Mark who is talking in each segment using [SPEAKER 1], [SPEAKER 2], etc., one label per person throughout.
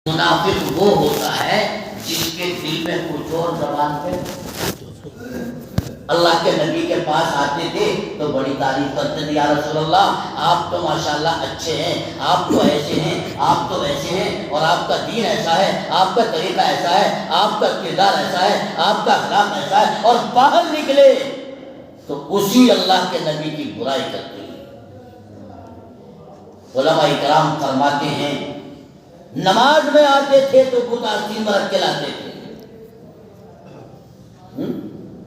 [SPEAKER 1] منافق وہ ہوتا ہے جس کے دل میں کچھ اور زبان پہ. اللہ کے نبی کے پاس آتے تھے تو بڑی تعریف کرتے تھے، یا رسول اللہ آپ تو ماشاءاللہ اچھے ہیں، آپ تو ایسے ہیں، آپ تو ویسے ہیں، اور آپ کا دین ایسا ہے، آپ کا طریقہ ایسا ہے، آپ کا کردار ایسا ہے، آپ کا اخلاق ایسا ہے، اور باہر نکلے تو اسی اللہ کے نبی کی برائی کرتے ہیں. علماء کرام فرماتے ہیں نماز میں آتے تھے تو بت آستین میں رکھ کے لاتے تھے.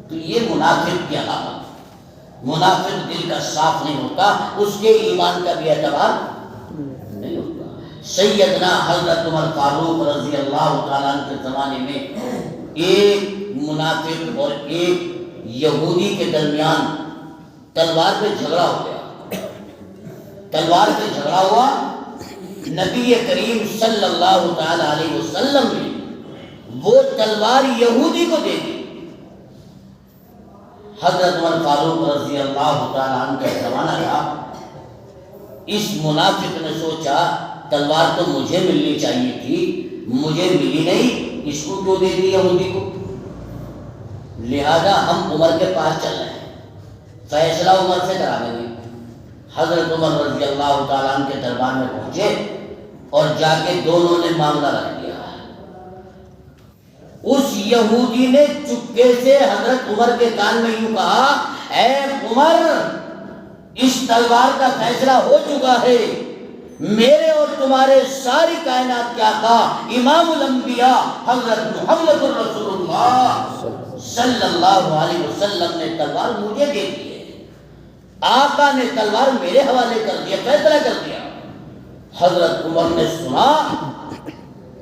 [SPEAKER 1] تو یہ منافق کی علامت. منافق دل کا صاف نہیں ہوتا، اس کے ایمان کا بھی اعتبار نہیں ہوتا. سیدنا حضرت عمر فاروق رضی اللہ تعالیٰ عنہ کے زمانے میں ایک منافق اور ایک یہودی کے درمیان تلوار پہ جھگڑا ہو گیا. تلوار پہ جھگڑا ہوا، نبی کریم صلی اللہ تعالی علیہ وسلم نے وہ تلوار یہودی کو دے دی. حضرت عمر فاروق رضی اللہ تعالیٰ عنہ کا زمانہ تھا. اس منافق نے سوچا تلوار تو مجھے ملنی چاہیے تھی، مجھے ملی نہیں، اس کو کیوں دے دی یہودی کو؟ لہذا ہم عمر کے پاس چل رہے ہیں، فیصلہ عمر سے کرا دیں گے. حضرت عمر رضی اللہ تعالیٰ عنہ کے دربار میں پہنچے اور جا کے دونوں نے معاملہ رکھ دیا. اس یہودی نے چپکے سے حضرت عمر کے کان میں یوں کہا، اے عمر، اس تلوار کا فیصلہ ہو چکا ہے. میرے اور تمہارے ساری کائنات کے آقا امام الانبیاء حضرت محمد الرسول اللہ صلی اللہ علیہ وسلم نے تلوار مجھے دے دی ہے. آقا نے تلوار میرے حوالے کر دیا، فیصلہ کر دیا. حضرت عمر نے سنا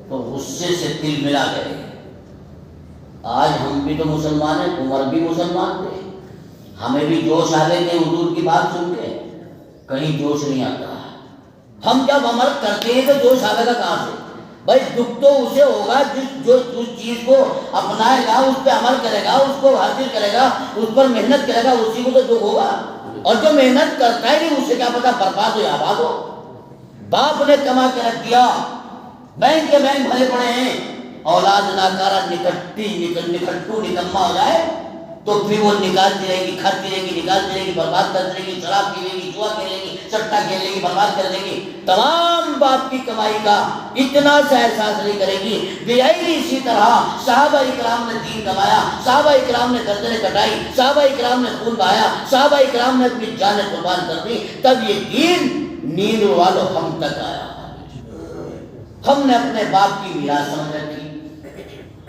[SPEAKER 1] تو غصے سے دل ملا گئے. آج ہم بھی تو مسلمان ہیں، عمر بھی مسلمان تھے، ہمیں بھی جوش آ گئے تھے حضور کی بات سن کے. کہیں جوش نہیں آتا. ہم جب عمل کرتے ہیں تو جوش آئے گا کہاں سے؟ بھائی دکھ تو اسے ہوگا جو اس چیز کو اپنائے گا، اس پہ عمل کرے گا، اس کو حاصل کرے گا، اس پر محنت کرے گا، اسی کو تو دکھ ہوگا. اور جو محنت کرتا ہے نہیں، اسے کیا پتا برباد ہو یا آباد ہو. باپ نے کما کے رکھ دیا، بینک کے بینک بھرے پڑے ہیں، اولاد ناکارہ نکھٹو نکما ہو جائے تو پھر وہ نکالتی رہے گی، کھاتی رہے گی، نکالتی رہے گی، برباد کرتی رہے گی، شراب پی لے گی، جوا کھیلے گی، سٹا کھیل لے گی، برباد کر دے گی. تمام باپ کی کمائی کا اتنا سا احساس نہیں کرے گی. بیائی اسی طرح صحابہ اکرام نے دین کمایا، صحابہ اکرام نے گردنیں کٹائی، صحابہ اکرام نے خون بہایا، صحابہ اکرام نے اپنی جانیں قربان کر دی، تب یہ دین نیند والو ہم تک آیا. ہم نے اپنے باپ کی میراث سمجھ رکھی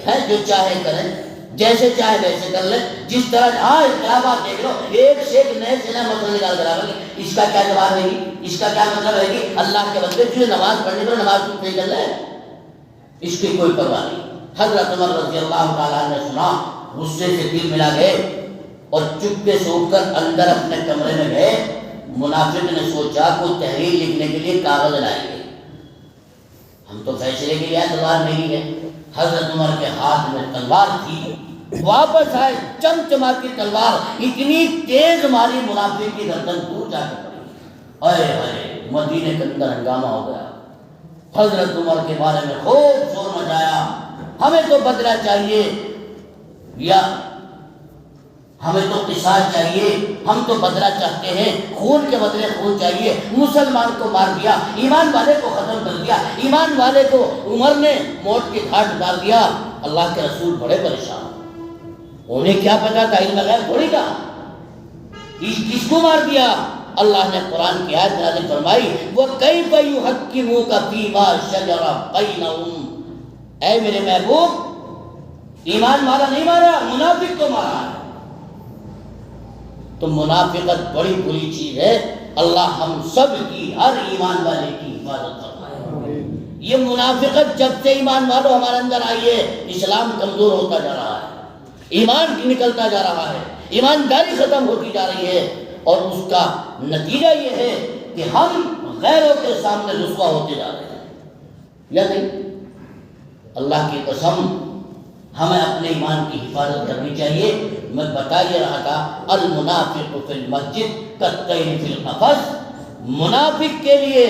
[SPEAKER 1] ہے، جو چاہے کریں، جیسے چاہے ویسے کر لیں، جس طرح. ہاں اختلافات دیکھ لو، ایک سے ایک نئے سے نئے مسئلہ نکال کر آئے گی. اس کا کیا جواب ہے گی؟ اس کا کیا مطلب ہے کہ اللہ کے بندے تجھے نماز پڑھنے پر نماز کو نہیں کر لے، اس کی کوئی پرواہ نہیں. حضرت عمر رضی اللہ تعالیٰ نے سنا، غصے سے دل ملا گئے اور چپکے سے اٹھ کر اندر اپنے کمرے میں گئے. منافق نے سوچا کو تحریر لکھنے کے لیے کاغذ لائیں گے، ہم تو فیصلے کے لیے تلوار نہیں ہے. حضرت عمر کے ہاتھ میں تلوار تھی، واپس آئے، چمچماتی تلوار اتنی تیز ماری منافق کی گردن دور جا کے پڑی. اے اے مدینے کے اندر ہنگامہ ہو گیا. حضرت عمر کے بارے میں خوب شور مچایا، ہمیں تو بدلہ چاہیے یا ہمیں تو قصاص چاہیے، ہم تو بدلہ چاہتے ہیں، خون کے بدلے خون چاہیے. مسلمان کو مار دیا، ایمان والے کو ختم کر دیا، ایمان والے کو عمر نے موت کے گھاٹ ڈال دیا. اللہ کے رسول بڑے پریشان، انہیں کیا پتا تھا، علم غیب تھوڑی تھا، کس کو مار دیا. اللہ نے قرآن کی آیت نازل فرمائی، وَكَيْفَ يُحَكِّمُوكَ فِيمَا شَجَرَ بَيْنَهُمْ. اے میرے محبوب، ایمان والا نہیں مارا، منافق کو مارا. تو منافقت بڑی بری چیز ہے. اللہ ہم سب کی، ہر ایمان والے کی حفاظت فرمائے. یہ منافقت جب سے ایمان والوں ہمارے اندر آئی ہے، اسلام کمزور ہوتا جا رہا ہے، ایمان نکلتا جا رہا ہے، ایمانداری ختم ہوتی جا رہی ہے. اور اس کا نتیجہ یہ ہے کہ ہم غیروں کے سامنے رسوا ہوتے جا رہے ہیں، یا نہیں؟ اللہ کی قسم ہمیں اپنے ایمان کی حفاظت کرنی چاہیے. میں بتا یہ رہا تھا، المنافق فی المسجد کالطیر فی القفص. منافق کے لیے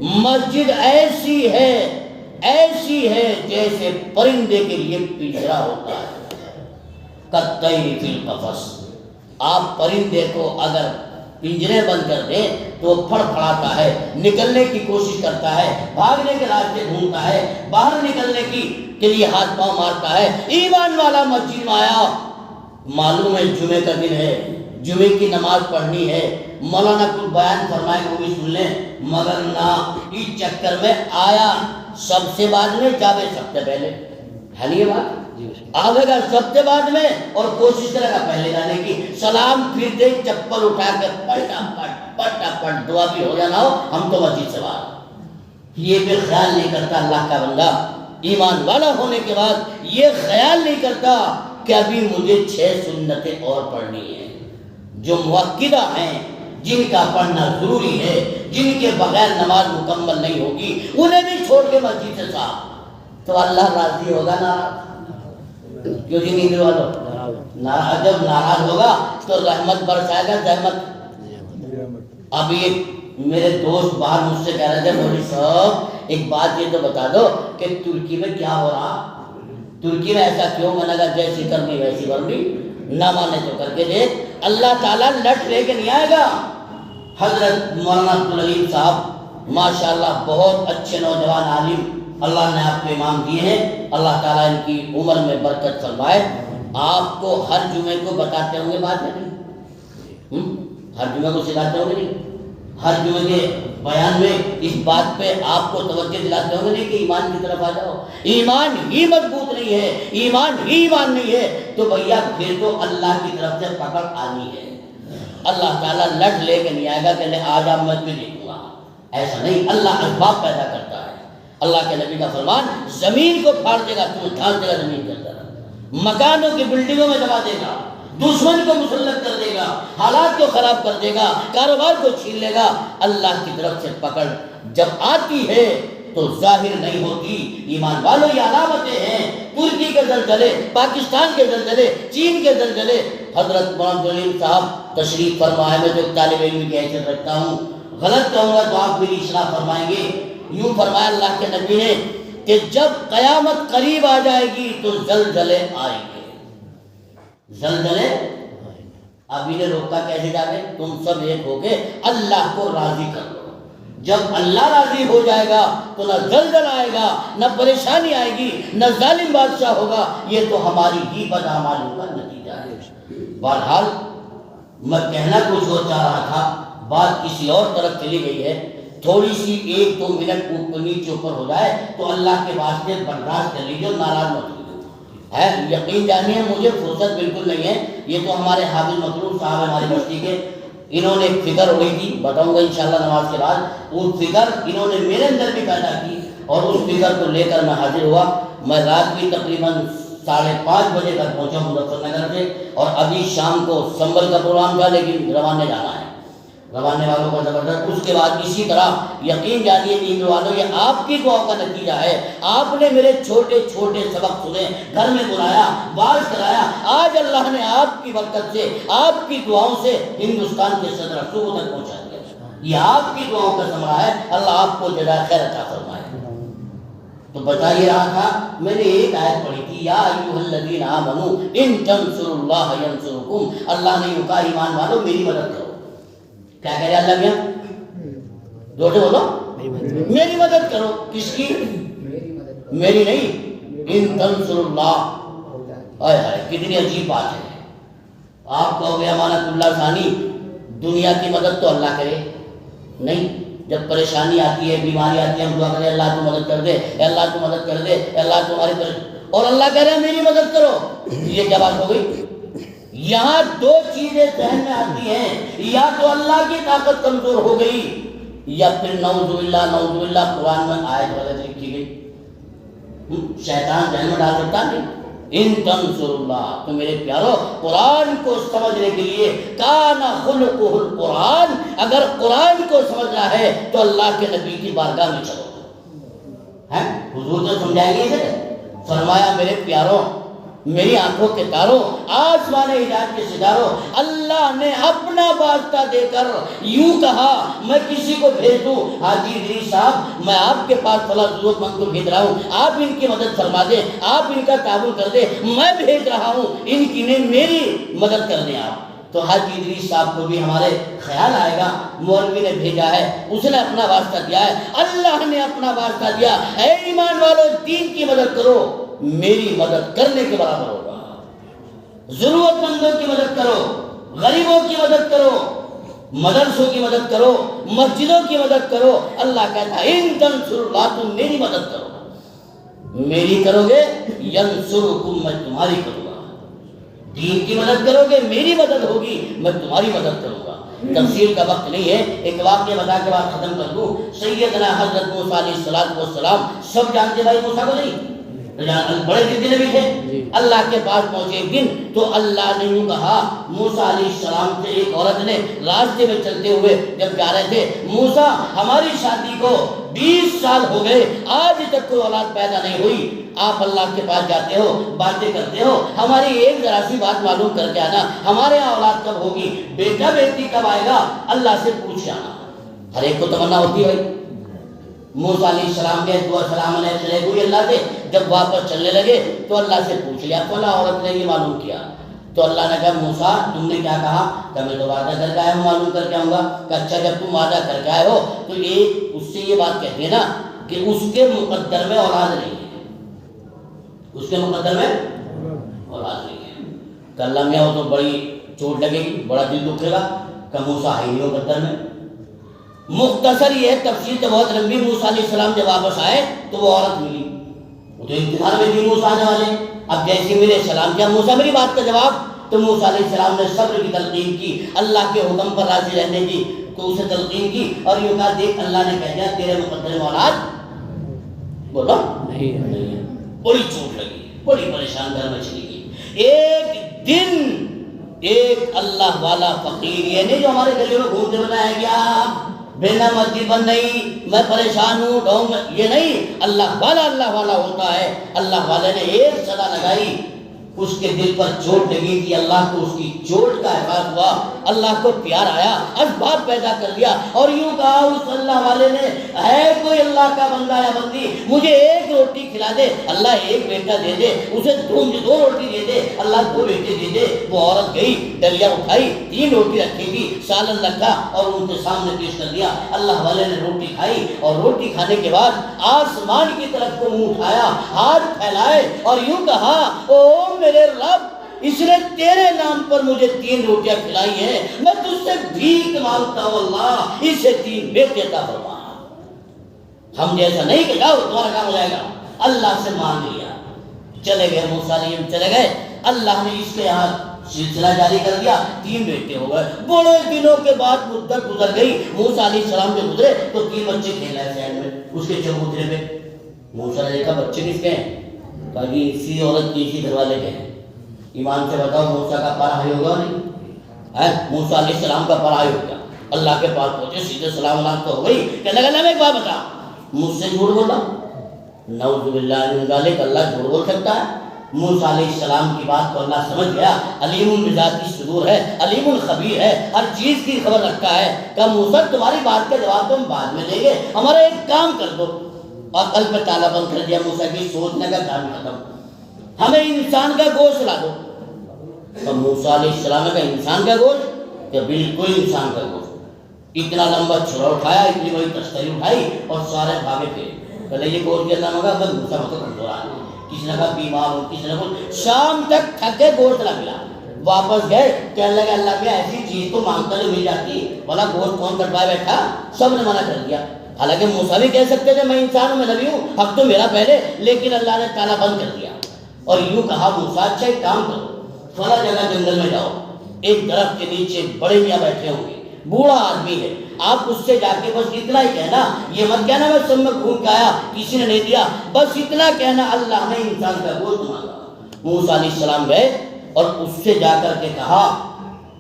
[SPEAKER 1] مسجد ایسی ہے ایسی ہے جیسے پرندے کے لیے پنجرا ہوتا ہے، کالطیر فی القفص۔ آپ پرندے کو اگر پنجرے بند کر دیں تو وہ پھڑ پھڑاتا ہے، نکلنے کی کوشش کرتا ہے، بھاگنے کے راستے ڈھونڈتا ہے، باہر نکلنے کے لیے ہاتھ پاؤں مارتا ہے۔ ایمان والا مسجد میں آیا، معلوم ہے جمعے کا دن ہے، جمعے کی نماز پڑھنی ہے، مولانا کچھ بیان فرمائے وہ بھی سن لیں، مگر نہ اس چکر میں آیا سب سے بعد میں جاوے سب سے پہلے، ہے نہیں یہ بات؟ آگے گا سب سے بعد میں اور کوشش کرے گا پہلے جانے کی، سلام پھر دے چپل اٹھا کر پٹا پٹ دعا بھی ہو جانا ہو ہم تو مسجد سے باہر۔ یہ بھی خیال نہیں کرتا اللہ کا بندہ ایمان والا ہونے کے بعد، یہ خیال نہیں کرتا کہ ابھی مجھے 6 سنتیں اور پڑھنی ہیں جو مؤکدہ ہیں، جن کا پڑھنا ضروری ہے، جن کے بغیر نماز مکمل نہیں ہوگی، انہیں بھی چھوڑ کے مسجد سے صاحب، تو اللہ راضی ہوگا ناراض؟ کیوں جی نیند والو؟ جب ناراض ہوگا تو رحمت برسائے گا زحمت۔ اب یہ میرے دوست باہر مجھ سے کہہ رہے تھے مولوی صاحب ایک بات یہ تو بتا دو کہ ترکی میں کیا ہو رہا، ترکی میں ایسا کیوں؟ میں نے کہا جیسی کرنی ویسی ورنی، نہ مانے تو کر کے دیکھ، اللہ تعالیٰ لٹ لے کے نہیں آئے گا۔ حضرت مولانا عبدالعلیم صاحب ماشاءاللہ بہت اچھے نوجوان عالم اللہ نے آپ کو امام دیے ہیں، اللہ تعالیٰ ان کی عمر میں برکت فرمائے۔ آپ کو ہر جمعے کو بتاتے ہوں گے بات نہیں، ہر جمعے کو سکھاتے ہوں گے نہیں، ہر جمعے کے بیان میں اس بات پہ آپ کو توجہ دلاتے ہوں گے نہیں کہ ایمان کی طرف آ جاؤ، ایمان ہی مضبوط نہیں ہے، ایمان ہی ایمان نہیں ہے تو بھیا پھر تو اللہ کی طرف سے پکڑ آنی ہے۔ اللہ تعالیٰ لٹ لے کے نہیں آئے گا کہ آج آپ میں بھی دیکھوں گا، ایسا نہیں، اللہ اسباب پیدا کرتا ہے۔ اللہ کے نبی کا فرمان، زمین کو پھاڑ دے گا، تمہیں ڈھال دے گا زمین کے اندر، مکانوں کی بلڈنگوں میں دبا دے گا، دشمن کو مسلط کر دے گا، حالات کو خراب کر دے گا، کاروبار کو چھین لے گا۔ اللہ کی طرف سے پکڑ جب آتی ہے تو ظاہر نہیں ہوتی۔ ایمان والوں یہ علامتیں ہیں، ترکی کے زلزلے، پاکستان کے زلزلے، چین کے زلزلے۔ حضرت مولانا عبدالعلیم صاحب تشریف فرمائے، میں جو طالب علم کی حیثیت رکھتا ہوں، غلط کہوں گا تو آپ میری اصلاح فرمائیں گے۔ یوں فرمایا اللہ کے نبی نے کہ جب قیامت قریب آ جائے گی تو زلزلے آئیں گے، زلزلے۔ ابھی نے روکا کیسے جاوے؟ تم سب ایک ہو کے اللہ کو راضی کر لو، جب اللہ راضی ہو جائے گا تو نہ زلزلہ آئے گا، نہ پریشانی آئے گی، نہ ظالم بادشاہ ہوگا، یہ تو ہماری ہی بدعمالیوں کا نتیجہ ہے۔ بہرحال میں کہنا کچھ اور چاہ رہا تھا، بات کسی اور طرف چلی گئی ہے، تھوڑی سی 1-2 منٹ اوپر نیچے اوپر ہو جائے تو اللہ کے واسطے برداشت کر لیجیے، ناراض مت ہوئیے، ہے یقین جانیے مجھے فرصت بالکل نہیں ہے۔ یہ تو ہمارے حافظ مطلوب صاحب ہماری بستی کے، انہوں نے ایک فکر ہوئی تھی، بتاؤں گا انشاءاللہ نماز کے بعد، وہ فکر انہوں نے میرے اندر بھی پیدا کی اور اس فکر کو لے کر میں حاضر ہوا۔ میں رات بھی تقریباً 5:30 بجے تک پہنچا مظفر نگر سے، اور ابھی شام کو سنبل کا پروگرام تھا لیکن روانے جانا ہے، روانے والوں کا زبردست۔ اس کے بعد اسی طرح یقین جانیے نیند والوں، یہ آپ کی دعاؤں کا نتیجہ ہے۔ آپ نے میرے چھوٹے چھوٹے سبق سنے، گھر میں بلایا، واز کرایا، آج اللہ نے آپ کی برکت سے، آپ کی دعاؤں سے ہندوستان کے صدر صوبوں تک پہنچا دیا۔ یہ آپ کی دعاؤں کا ثمرہ ہے، اللہ آپ کو جزائے خیر عطا فرمائے۔ تو بتا یہ رہا تھا، میں نے ایک آیت پڑھی تھی، یا ایھا الذین آمنوا ان تنصروا اللہ ینصرکم، اللہ نے کہا ایمان والو میری مدد کرو۔ کیا کہہ رہے اللہ میاں؟ دوڑے بولو، میری مدد کرو۔ کس کی؟ میری نہیں، ان تنصروا اللہ۔ آئے ہائے کتنی عجیب بات ہے۔ آپ کہو گے امانت اللہ ثانی، دنیا کی مدد تو اللہ کرے نہیں، جب پریشانی آتی ہے، بیماری آتی ہے، ہم دعا کریں اللہ تو مدد کر دے، اے اللہ تو مدد کر دے، اے اللہ تمہاری اور اللہ کہہ رہے ہیں میری مدد کرو۔ یہ کیا بات ہو گئی؟ یہاں 2 چیزیں ذہن میں آتی ہیں، یا تو اللہ کی طاقت کمزور ہو گئی، یا پھر نعوذ باللہ قرآن میں آیت غلط لکھی گئی۔ شیطان ذہن میں ڈال سکتا نہیں۔ ان تنصر اللہ، تو میرے پیارو قرآن کو سمجھنے کے لیے کان خلقہ القرآن، اگر قرآن کو سمجھنا ہے تو اللہ کے نبی کی بارگاہ میں چلو، حضور تو سمجھائیں گے اسے۔ فرمایا میرے پیارو میری آنکھوں کے تاروں، آسمان ہدایت کے ستاروں، اللہ نے اپنا واسطہ دے کر یوں کہا میں کسی کو بھیج دوں، حاجی ادریس صاحب میں آپ کے پاس فلاں ضرورت مند کو بھیج رہا ہوں، آپ ان کی مدد فرما دیں، آپ ان کا تعاون کر دیں، میں بھیج رہا ہوں، ان کی نے میری مدد کر دیں آپ۔ تو حاجی ادریس صاحب کو بھی ہمارے خیال آئے گا مولوی نے بھیجا ہے، اس نے اپنا واسطہ دیا ہے، اللہ نے اپنا واسطہ دیا، اے ایمان والو دین کی مدد کرو، میری مدد کرنے کے برابر ہوگا۔ ضرورت مندوں کی مدد کرو، غریبوں کی مدد کرو، مدرسوں کی مدد کرو، مسجدوں کی مدد کرو۔ اللہ کہتا ہے ان تنصروا اللہ، تم میری مدد کرو، میری کرو گے ینصرکم، میں تمہاری کروں گا، دین کی مدد کرو گے میری مدد ہوگی، میں تمہاری مدد کروں گا۔ تفسیر کا وقت نہیں ہے، ایک واقعہ بتا کے بعد ختم کر دوں۔ سیدنا حضرت موسیٰ علیہ السلام سب جانتے بھائی موسیٰ کو نہیں، بڑے ضدی نبی تھے، اللہ کے پاس پہنچے ایک دن تو اللہ نے یوں کہا، موسیٰ علیہ السلام سے ایک عورت نے راستے میں چلتے ہوئے جب جا رہے تھے، موسیٰ ہماری شادی کو 20 سال ہو گئے، آج تک کوئی اولاد پیدا نہیں ہوئی، آپ اللہ کے پاس جاتے ہو، باتیں کرتے ہو، ہماری ایک ذرا سی بات معلوم کر کے آنا، ہمارے یہاں اولاد کب ہوگی، بیٹا بیٹی کب آئے گا، اللہ سے پوچھ جانا۔ ہر ایک کو تمنا ہوتی ہے۔ موسیٰ علیہ السلام کے دعا سلام علیہ چلے ہوئی اللہ سے، جب واپس چلنے لگے تو اللہ سے پوچھ لیا، فلاں عورت نے یہ معلوم کیا، تو اللہ نے کہا موسیٰ تم نے کیا کہا؟ کہ میں تو وعدہ کر کے آیا ہوں، معلوم کر کے آؤں گا۔ کہ اچھا جب تم وعدہ کر کے آئے ہو تو یہ اس سے یہ بات کہتے ہیں نا کہ اس کے مقدر میں اولاد نہیں ہے، اس کے مقدر میں اولاد نہیں ہے۔ کہ اللہ میاں وہ تو بڑی چوٹ لگے گی، بڑا دل دکھے گا، کہ موسیٰ ہے نہیں مقدر میں۔ مختصر یہ تفسیر تو بہت لمبی۔ موسیٰ علیہ السلام جب واپس آئے تو وہ عورت ملی، وہ تو انتظار میں تھی موسیٰ آنے والے۔ اب جیسے میرے سلام کیا موسیٰ میری بات کا جواب، تو موسیٰ علیہ السلام نے صبر کی تلقین کی، اللہ کے حکم پر راضی رہنے کی تو اسے تلقین کی، اور یوں کہا دیکھ اللہ نے کہہ دیا تیرے مقدر میں اولاد بولو نہیں ہے۔ بڑی چوٹ لگی، بڑی پریشان گھر میں چلی گئی۔ ایک دن ایک اللہ والا فقیر، یہ نہیں جو ہمارے گلیوں میں گھومتے بنایا گیا، بنا مسجد بند نہیں، میں پریشان ہوں ڈھونگ، یہ نہیں، اللہ والا ہوتا ہے۔ اللہ والے نے ایک صدا لگائی، اس کے دل پر چوٹ لگی تھی، اللہ کو اس کی چوٹ کا احساس ہوا، اللہ کو پیار آیا، اسباب پیدا کر دیا، اور یوں کہا اس اللہ والے نے ہے کوئی اللہ کا بندہ یا بندی مجھے ایک روٹی کھلا دے، اللہ ایک بیٹا دے دے، اسے دو روٹی دے دے، اللہ 2 بیٹے دے دے۔ وہ عورت گئی، ڈلیا اٹھائی، 3 روٹی رکھی تھی، سالن رکھا اور ان کے سامنے پیش کر دیا۔ اللہ والے نے روٹی کھائی، اور روٹی کھانے کے بعد آسمان کی طرف کو منہ اٹھایا، ہاتھ پھیلائے اور یوں کہا او میرے رب، اس نے تیرے نام پر مجھے 3 روٹیاں کھلائی ہیں، میں تجھ سے بھیک مانگتا ہوں اللہ اسے 3 بیٹے عطا فرما۔ ہم جیسا نہیں کہ جاؤ تمہارا کام ہو جائے گا، اللہ سے مانگ لیا۔ چلے گئے موسیٰ علیہ السلام، چلے گئے، اللہ نے اس کے یہاں سلسلہ جاری کر دیا، 3 بیٹے ہو گئے۔ بڑے دنوں کے بعد مدت گزر گئی، موسیٰ علیہ السلام جو گزرے تو 3 بچے کھیل رہے تھے میں اس کے چبوترے پہ۔ موسیٰ نے دیکھا بچے کس کے ہیں؟ کہا کہ اسی عورت کی، اسی گھر والے کے ہیں۔ ایمان سے بتاؤ موسیٰ کا پڑھائی ہوگا نہیں؟ موسیٰ علیہ السلام کا پڑھائی ہو گیا، اللہ کے پاس پہنچے، سیدھے سلام علیکم تو ہو گئی، کہنے لگا نا میں ایک بات بتا، مجھ سے جھوٹ بولا؟ نعوذ باللہ من ذالک، اللہ جھوٹ بول سکتا ہے؟ موسیٰ علیہ السلام کی بات کو اللہ سمجھ گیا، علیم بذات الصدور ہے، علیم خبیر ہے، ہر چیز کی خبر رکھتا ہے۔ کہ موسیٰ تمہاری بات کا جواب تو ہم بعد میں دیں گے، ہمارا ایک کام کر دو، اور قلب پہ تالا بند کر دیا موسیٰ کی، سوچنے کا کام ختم، ہمیں انسان کا گوشت لا دو۔ تو موسیٰ علیہ السلام کا انسان کا گوشت؟ کہ بالکل انسان کا گوشت۔ اتنا لمبا چھڑا اٹھایا، اتنی بڑی تشتری اٹھائی اور سارے بھاگے تھے، پہلے یہ گوشت کے اللہ مگا، بس موسیٰ مطلب کمزور آدمی، کسی نے کہا بیمار ہو، کسی نے کہا شام تک تھکے گوشت نہ ملا، واپس گئے، کہنے لگے اللہ میں ایسی چیز تو مانگتا نہیں مل جاتی، بولا گوشت کون کٹوائے بیٹھا؟ سب نے منع کر دیا۔ حالانکہ موسیٰ بھی کہہ سکتے تھے میں انسان ہوں، میں نبی ہوں، حق تو میرا پہلے، لیکن اللہ نے تالا بند کر دیا اور یوں کہا موسیٰ اچھا ایک کام کرو، فلاں جگہ جنگل میں جاؤ، ایک درخت کے نیچے بڑے میاں بیٹھے ہوں گے، بوڑھا آدمی ہے، آپ اس سے جا کے بس اتنا ہی کہنا، یہ مت کہنا میں سب میں گھوم کے آیا کسی نے نہیں دیا، بس اتنا کہنا اللہ نے انسان کا گوشت مانگا۔ موسیٰ علیہ السلام گئے اور اس سے جا کر کے کہا،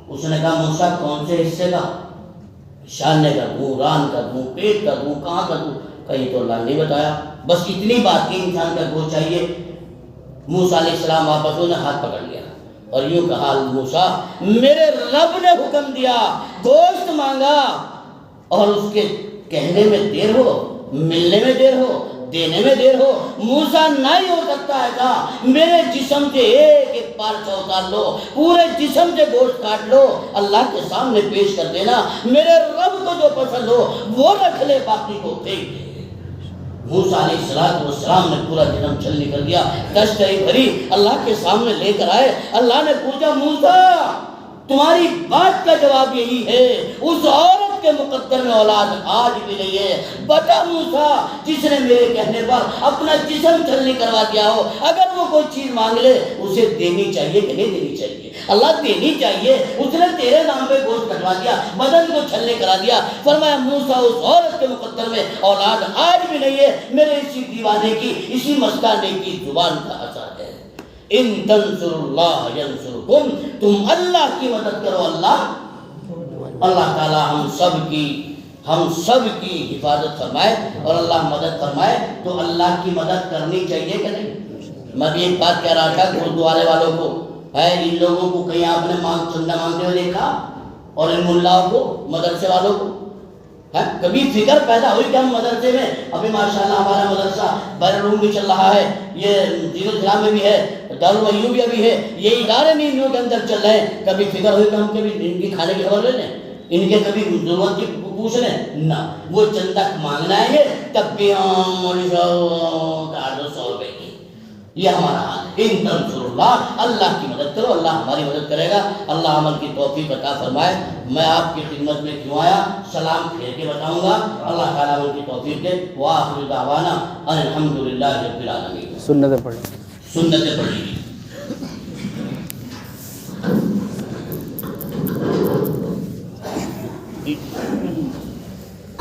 [SPEAKER 1] اس نے کہا موسیٰ کون سے حصے کا؟ شانے کا دوں، ران کا دوں، پیٹ کا دوں، کہاں کا دوں؟ کہیں تو اللہ نے نہیں بتایا، بس اتنی بات کی انسان کا گوشت چاہیے۔ موسیٰ علیہ السلام واپس ہوئے، ہاتھ پکڑ لیا اور یوں کہا موسیٰ میرے رب نے حکم دیا، گوشت مانگا اور اس کے کہنے میں دیر ہو، ملنے میں دیر ہو، دینے میں دیر ہو۔ موسیٰ نہیں ہو سکتا ہے تھا، میرے جسم سے ایک ایک پارچہ اتار لو، پورے جسم سے گوشت کاٹ لو، اللہ کے سامنے پیش کر دینا، میرے رب کو جو پسند ہو وہ رکھ لے، باقی کو پھینک دے۔ موسیٰ علیہ السلام نے پورا جسم چھل نکل دیا، دشت بھری اللہ کے سامنے لے کر آئے۔ اللہ نے پوچھا موسیٰ تمہاری بات کا جواب یہی ہے، اس عورت کے مقدر میں اولاد آج بھی نہیں ہے، بتا موسیٰ جس نے میرے کہنے پر اپنا جسم چھلنی کروا دیا ہو، اگر وہ کوئی چیز مانگ لے اسے دینی چاہیے کہ نہیں دینی چاہیے؟ اللہ دینی چاہیے، اس نے تیرے نام پہ گوشت کٹوا دیا، بدن کو چھلنے کرا دیا۔ فرمایا موسیٰ اس عورت کے مقدر میں اولاد آج بھی نہیں ہے، میرے اسی دیوانے کی، اسی مستانے کی زبان کا اثر ہے۔ ان تنصر اللہ ینصرکم، تم اللہ کی مدد کرو، اللہ تعالی ہم سب کی حفاظت فرمائے اور اللہ مدد فرمائے۔ تو اللہ کی مدد کرنی چاہیے کہ نہیں؟ میں بھی ایک بات کہہ رہا تھا گردوارے والوں کو، ہے ان لوگوں کو کہیں آپ نے چندہ مانگتے ہوئے دیکھا؟ اور ان ملاؤں کو، مدرسے والوں کو کبھی فکر پیدا ہوئی کہ ہم مدرسے میں، ابھی ماشاءاللہ ہمارا مدرسہ بیرون بھی چل رہا ہے، یہ دین الاسلام میں بھی ہے، دارالمیوبیہ بھی ہے، یہ ادارے بھی انہوں کے اندر چل رہے ہیں، کبھی فکر ہوئی کہ ہم کبھی ان کی کھانے کی خبر لے لیں، ان کے کبھی ضرورت کی پوچھ لیں؟ نہ، وہ چندہ مانگنا ہے گے تب بھی ہم 100 روپے کی، یہ ہمارا حال ہے۔ ان تنصر اللہ، اللہ کی مدد کرو، اللہ ہماری مدد کرے گا، اللہ عمل کی توفیق عطا فرمائے۔ میں آپ کی خدمت میں کیوں آیا سلام پھیر کے بتاؤں گا، اللہ تعالیٰ عمل کی توفیق دے۔ وآخر دعوانا ان الحمدللہ رب العالمین۔
[SPEAKER 2] سنتیں پڑھی۔
[SPEAKER 1] سنتیں پڑھی۔